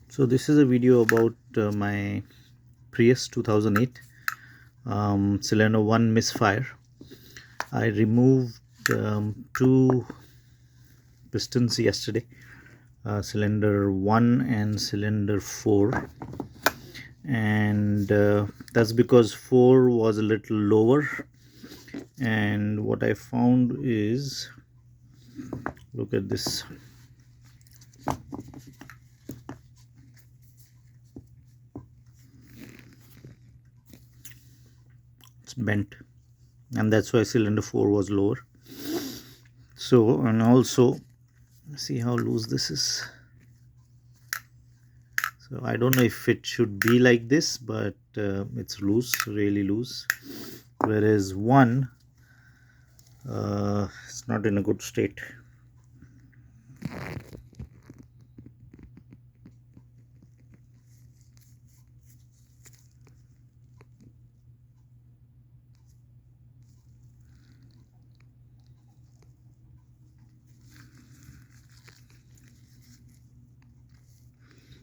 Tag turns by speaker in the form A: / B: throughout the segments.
A: So this is a video about my Prius 2008 cylinder 1 misfire. I removed two pistons yesterday, cylinder 1 and cylinder 4, and that's because 4 was a little lower. And what I found is, look at this. It's bent, and that's why cylinder 4 was lower. So, and also see how loose this is. So I don't know if it should be like this, but it's loose, really loose, whereas one it's not in a good state.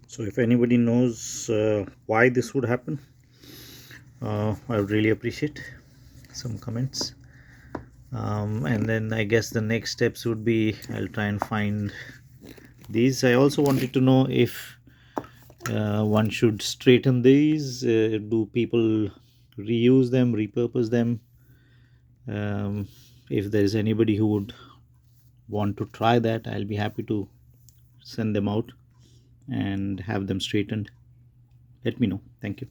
A: So if anybody knows why this would happen, I would really appreciate some comments. And then I guess the next steps would be I'll try and find these. I also wanted to know if one should straighten these. Do people reuse them, repurpose them? If there is anybody who would want to try that, I'll be happy to send them out and have them straightened. Let me know. Thank you.